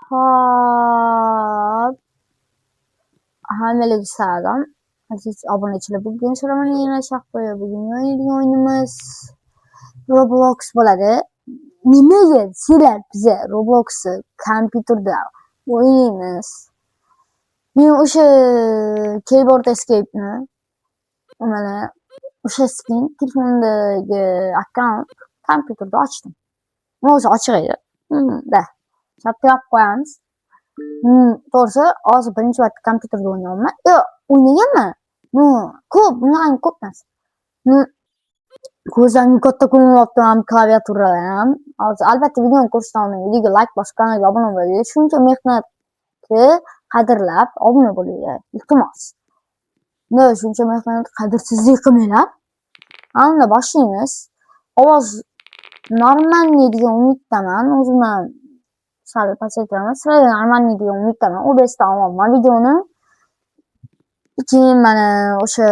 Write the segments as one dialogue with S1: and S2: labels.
S1: Hop. Hammalarga salom. Aziz obunachilar, bugun so'ramani yana shaqoya. Bugun o'ynaydigan o'yinimiz Roblox bo'ladi. Nimaga sizlar biza Robloxni kompyuterda o'ynaymiz? Men o'sha Keyboard Escape'ni mana o'sha skin telefondagi akkaunt kompyuterda ochdim. O'zi ochiq edi. Da. Chaptirib qo'yamiz. To'g'risi hozir birinchi marta kompyuterda o'ynayapman. O'ynaganman. Ko'p, bunaqangi ko'p emas. Ko'zlarim katta ko'rinyapti ham klaviaturada ham. Hozir albatta videoni ko'rsataman. Videoga like bosib, kanalga obuna bo'ling. Shuncha mehnatni qadrlab obuna bo'ling. Iltimos. Shuncha mehnat qadrsizlik qilmanglar. Ana boshlaymiz. Ovoz normalniy degan umiddaman. O'zimdan sal pasaytiraman. Sizlarga normalniy degan umiddaman. OBS'dan olaman videoni. Keyin mana o'sha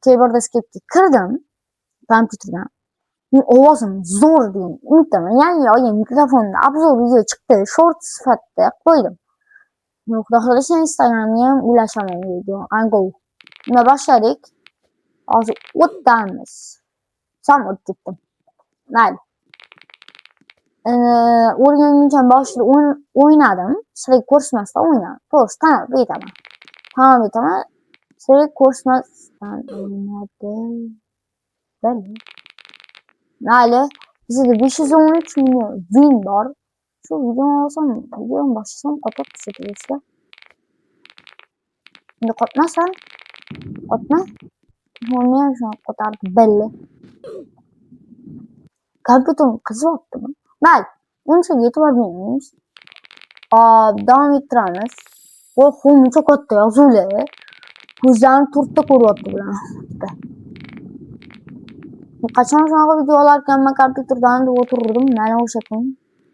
S1: Keyboard Escape'ga kirdim kompyuterdan. Ovozim zo'r degan umiddaman. Yangi mikrofonda obzor video chiqdi. Short sifatida qo'ydim. Xudo xohlasa Instagramga ham ulashaman video. Ango. Unda boshladik. Hozir o'tamiz. Sam o'tib ketdim. Mayli. O'rganguncha boshida o'ynadim. Sizlarga ko'rsatmasdan o'ynadim. To'g'risi tanib aytaman. Sizlarga ko'rsatmasdan o'ynadim. Mayli. Bizda 513 million win bor. Shu videoni olsam, videoni boshlasam qotib ko'rsatasiz. Endi qotmasam, qotma. Telefonni ham shuni qotarib belli. Kompyuterim qizyaptimi? Mayli. Uncha e'tibor bermaymiz. Davom ettiramiz. Uncha katta yozuvlar. Ko'zlarim to'rtta ko'ryapti bular. Qachon shunaqa video olarkanman kompyuterdan deb o'tirdim. Mana o'sha kun.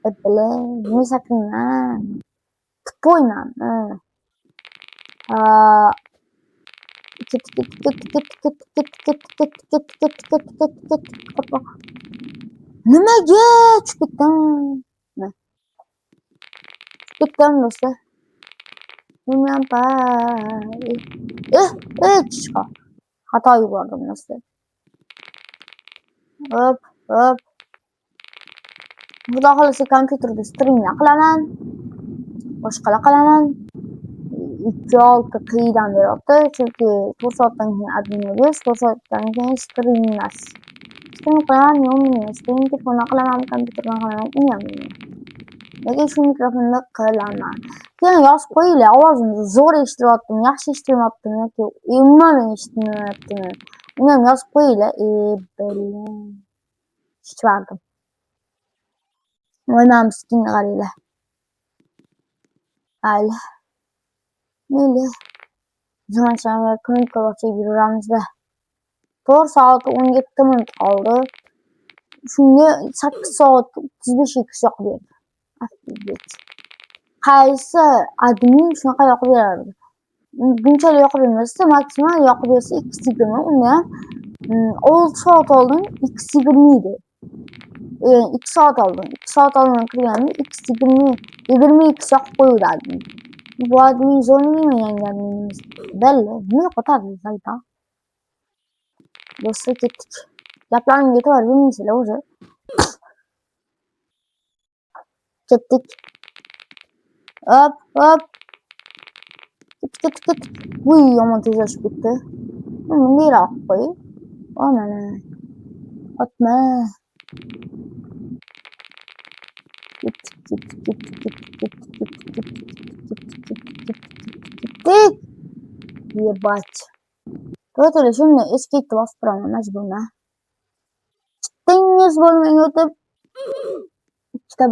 S1: Nima saklayman? Tuppoyman. Nimaga tushib ketdim? Do'stlar. Chiqa. Xato yubordim do'stlar. Hop. Xudo xohlasa kompyuterda streamlar qilaman. Boshqalar qilaman. 2-6 qiyidan beryapti, chunki 4 soatdan keyin adminimiz, 4 soatdan keyin stream emas. Stream qilaman, yo'qmi? Stream telefondan qilaman, kompyuterdan qilaman, uyamman. Nega shu mikrofonda qilaman? Keyin yozib qo'yinglar, ovozimni zo'r eshitilyaptimi, yaxshi eshitilyaptimi yoki umuman eshitmayaptimi? Uni ham yozib qo'yinglar. Eshitmadim. Voy, skinni qaranglar. Mayli. Zamoncha kun ko'rib yuramizda. 4 soat 17 minut qoldi. Shunga 8 soat 35 dakika yoqib berdi. Qaysi admin shunaqa yoqib beradi? Bunchalik yoqib bermasa, maksimal yoqib bersa 220. Unda ham 6 soat oldin 220 edi. 2 soat oldin. 2 soat oldin kirganimda 22 yoqib qo'yuvdi. Bu admin zo'rmi yangi adminimiz? Belli. Nima qo'tadi zaita? Do'stlar ketdik. Gaplarimga e'tibor bermaysizlar o'zi. Ketdik. Hop. Ketdik. Uy, yomon tezlashib ketdi. Bunday qo'y. Mana. Otma. Ебать. To'g'ri, shuni escape bosib turaman majburman. Chiqdingiz bo'lmay o'tib. Ikkita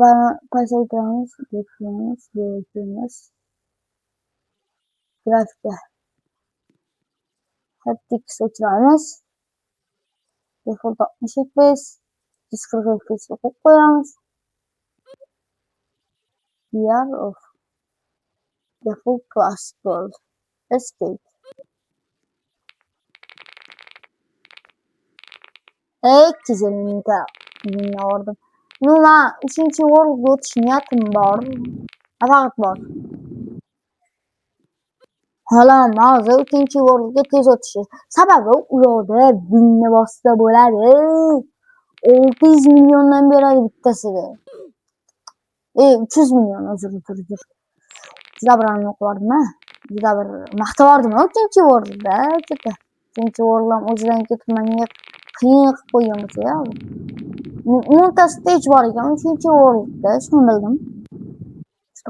S1: pasaytiramiz, beklaymiz. Grafikda. Haptics o'chiramiz. Default 60 fps, 140 fps qo'yib qo'yamiz. Year of default classic world. Escape. Chizilinta. Nima 3-worldga o'tish niyatim bor. Faqat bor. Xolam hozir 3-o'ringa tez o'tishi. Sababi ularda binni bossa bo'ladi. 600 milliondan beradi bittasiga. 300 million uzr. Juda bir aniqlardim-a. Juda bir maqtavordim 3-o'rinda. 3-o'rin o'zidan ketib menga qiyin qilib qo'ygan bo'lsa-ya. 10 ta stage bor ekan 3-o'rinda, shuni bildim.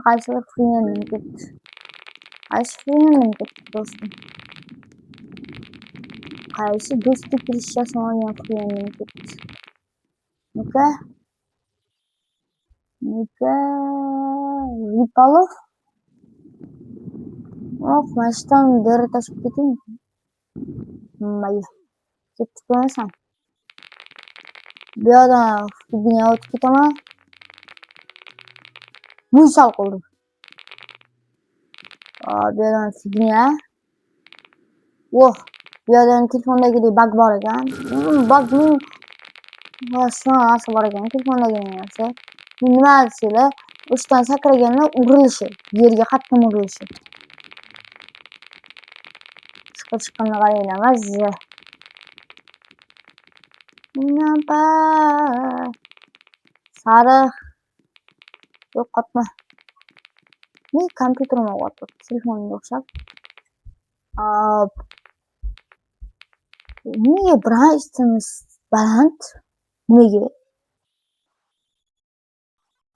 S1: Qaysidir qiyin ketdi. Qaysi qiyin ketdi do'stim. Qaysi do'stlik kirishchasini olgan qiyin ketdi. Nuka. Ripalov. Mashtan deri tashib keting. Mayli. Ketib qo'yasan. Bu yoqdan fignya o'tib ketaman. Muysal qildim. Bu yoqdan fignya. Voh. Bu yoqdan telefondagidek bug bor ekan. Bugning narsa bor ekan telefondagidek narsa. Nima desanglar, o'shdan sakraganda urilishi, yerga qattiq urilishi. Chiqqanini qaranglar, mazza. Nima? Sariq. Yo'qotma. Ne kompyuterim o'g'otdi, telefonga o'xshab. Nimaga brightness baland? Nimaga?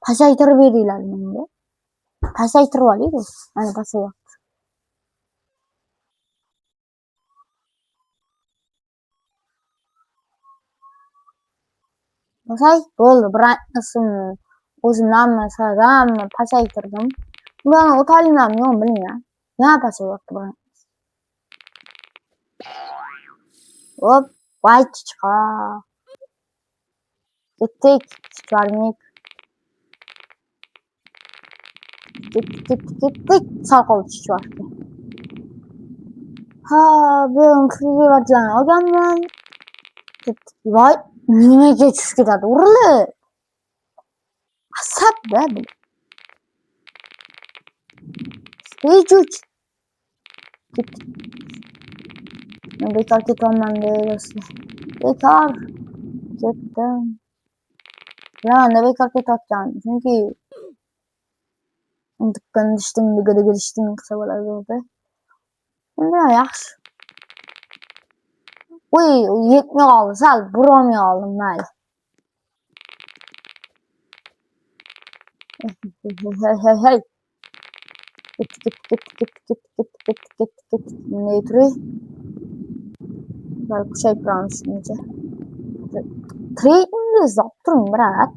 S1: Pasaytirib beringlar menga. Pasaytirib olaylik. Mana pasayapti. Pasay, bo'ldi. Brightness'im o'zimdan pasaytirdim. Buni o'talinamni yo'q bilmayman. Yana pasayapti brightness. Hop, white chiqar. Ketdik, chiqarnik. Ketdik. Sal qoldi chiqardi. Ha, ben krivatlarni olganman. Ketdik. Voy, nimaga tushib ketadi? Urilib. Asabda bu. Stage. Ketdik. Men bekor ketolman do'stlar. Bekor. Ketdim. Bilaman, bekor ketayotgan. Chunki dishting qilsa bo'ladi. Endi yaxshi. Uy, yetmay qoldi, sal burolmay qoldim, mayli. Hey. Ket. Ne turay? Bal kuchaytiramiz shuncha. Tradingni zoptiring, brat.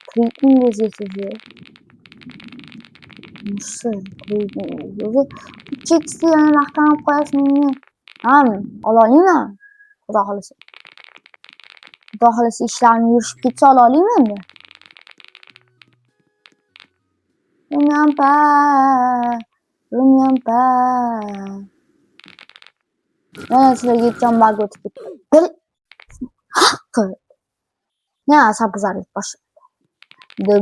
S1: Tradingni yetadi. Mushal trading. Cheksti yana maqtanib qo'yasiz menga. Olaymi? Xudo xolasa. Xudo xolasa ishlarni yurishib ketsa olaymi endi? Rumyampa. Mana sizlarga aytgan bug o'tib ketdi. Bil. Haqqi. Ne asabzorlik boshlandi.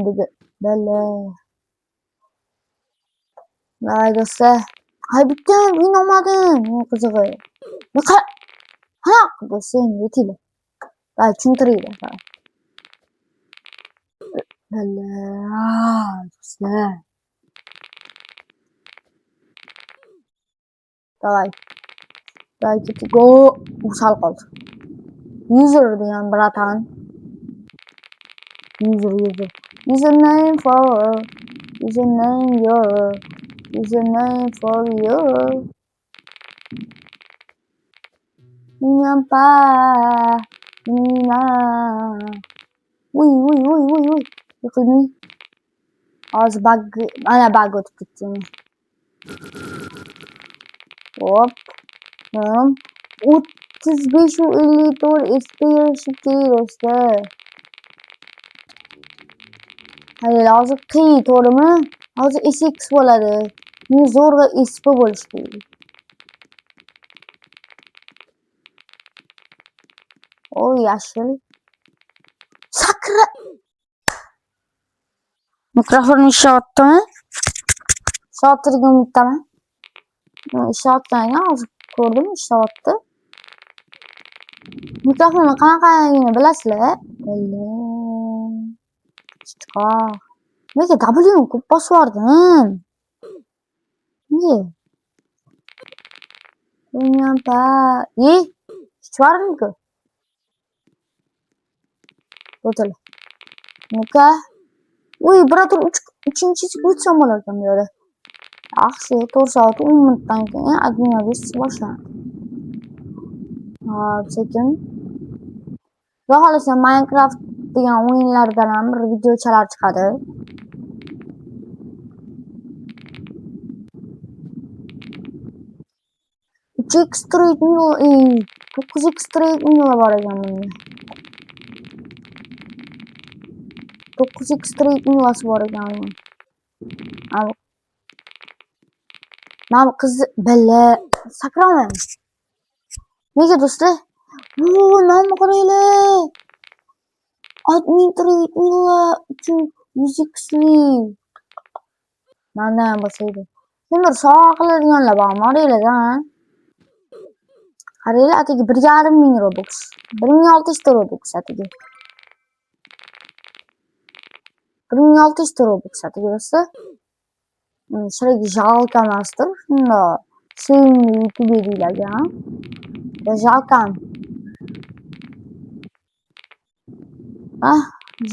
S1: Degin. Bala. Voy do'stlar. Hay bitta men olmadim. Qizig'i. Qanaqa sen yetinglar. Va tushuntiringlar. Bala. Do'stlar. Давай. Go. Sal qoldi. User degan bratan. Username for your. Nyampa. Nina. Uy. Yiqilmay. Hozir mana bug o'tib ketdi. Hop. 35-54 FPS do'stlar. Hayır, hozir qiy to'g'rimi? Hozir SX bo'ladi. Men zo'rg'a SP bo'lish kerak. O yashil. Sakra. Mikrofon işaretleme. İşaretledim bitti. İşaretleyen azıcık gördüm işaretli. Mikrofonu qanaqaligini bilasizlar? Chiqar. Nega W'ni ko'p bosib yubordim? Nega? Bilmayman-da. Chiqardimku. O'til. Nika. Uy, biratur 3-chi o'tsam bo'larkan bu yerda. Yaxshi, 4 soat 10 minutdan keyin admin boshlanadi. Sekin. Xudo xohlasa Minecraft degan o'yinlardan ham bir videochalar chiqadi. X-Street 9X-Street bor ekan bunda. 9X-Street bor ekan. Mana qiz balla sakraman. Nega do'stlar? Mana qaranglar. Admin treatmentlar uchun musically. Mana ham bo'lsaydi. Kimdir sovg'a qiladiganlar bormi? Qaranglar-da. Qaranglar, atigi 1,5 ming Robux. 1600 ta Robux atigi. 1600 ta Robux atigi do'stlar. Shunga жалко emasdir. Shunda sevimli YouTuberlarga. Жалко.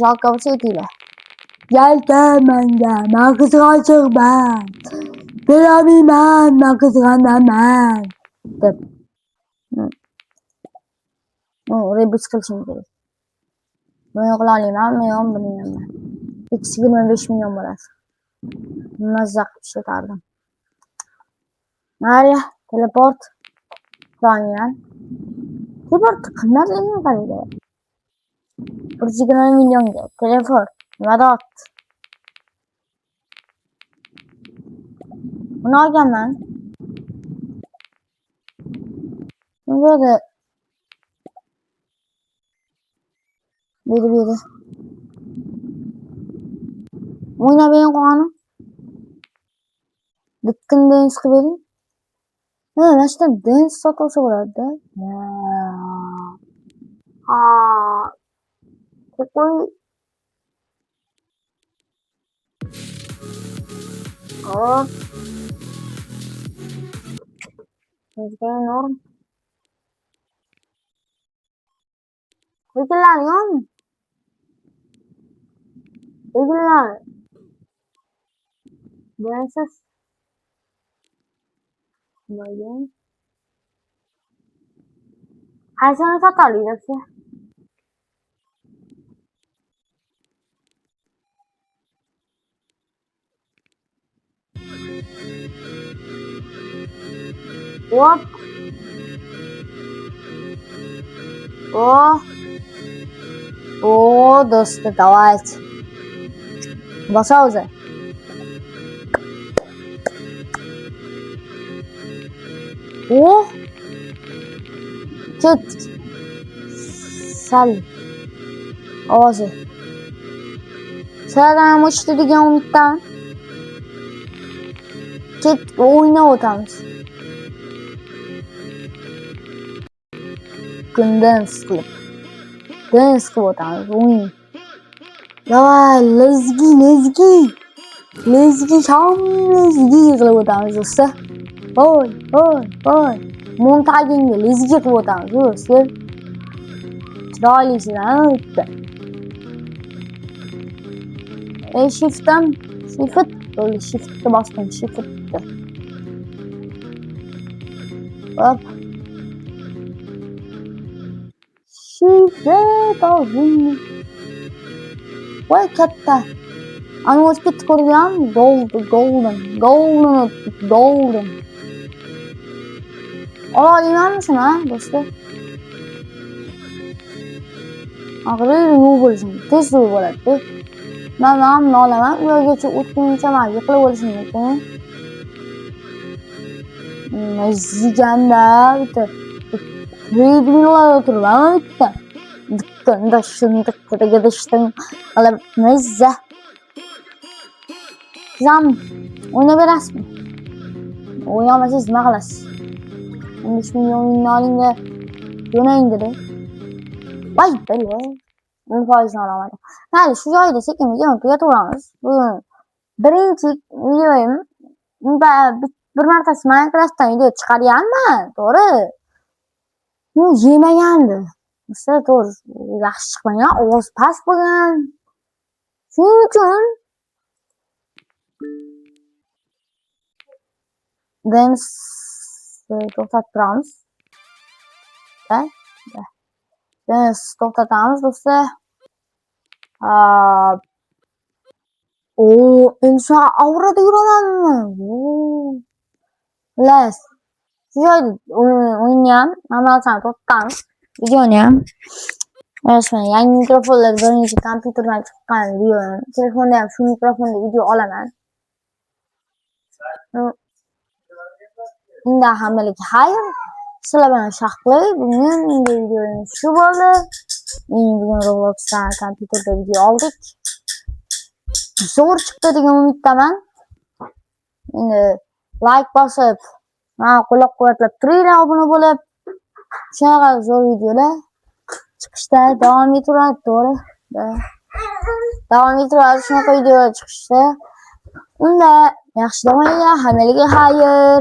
S1: Жалко bo'lsa aytinglar. Yalta menga, men qizg'anchiqman. Beramayman, men qizg'anaman. Deb. Rebus qilishim kerak. Buni qila olamanmi, yo'qmi bilmayman. X 25 million bo'ladi. Mazza qilib ishlatardim. Mayli, teleport qilgan. Teleport qimmatligini qaranglar. 120 millionga teleport. Nimadat? Buni olganman. Nega buydi. O'ynabeng qani. Dikkin dance qilib bering. Mana shundan dance sotsa bo'ladi-da. Qo'y. Hop. Norm. Bekillar. Dances. Bayan. Haysani sotalayapsiz. Hop. О, do'sti, давайте. Bosa o'zi. Ketdik. Sal. Ovozi. Sizlardan o'chdi degan umiddan. Ketdik, o'ynab o'tamiz. Dance qilib o'tamiz. O'yin. Давай, lezgi qilib o'tamiz do'stlar. Voy. Montagingga lezgi qilib o'tamiz do'stlar. Chiroylisizlar bitta. Shift'dan shift'ga bosdim, shift'da. Hop. Shift oldim. Voy katta. Ana o'z ketib ko'rgan golden. Olaymanmi shuni, do'stlar? Ag'rir yo'q bo'lsin. Tez bo'ladi. Men ham olaman. U yergacha o'tguncha men yiqilib o'lishim mumkin. Maziganda bitta. Videolar o'tirman bitta. Dikkanda shunday qilib mazza. Siz ham o'ynab berasizmi? O'ynamasangiz nima qilasiz? 15 million o'yinni oling-da, yo'nang dedi. Voy bile. 10% olamadim. Mayli, shu joyda sekin videoni tugataveramiz. Bugun birinchi videoyim. Unda bir martasi Minecraftdan video chiqarganman, to'g'ri. U yemagandi. Misli to'g'ri, yaxshi chiqmagan, ovoz past bo'lgan. Shuning uchun Dens to'xtatib turamiz. Dens to'xtatamiz do'stlar. Endi shu avrada yuramanmi? Las. Shu joyda o'yinni ham hamma narsani to'xtatamiz. Videoni ham. Mana yangi mikrofonlar birinchi kompyuterdan chiqqan video. Telefonda ham shu mikrofonda video olaman. Unda hammalarga xayr. Sizlar bilan Shahboy. Bugun videomiz shu bo'ldi. Bugun Robloxdan kompyuterda video oldik. Zo'r chiqdi degan umiddaman. Endi like bosib, meni qo'llab-quvvatlab turinglar, obuna bo'lib. Shunaqa zo'r videolar chiqishda davom etaveradi, to'g'ri? Davom etaveradi shunaqa videolar chiqishda. Unda yaxshi dam olinglar, hammalarga xayr.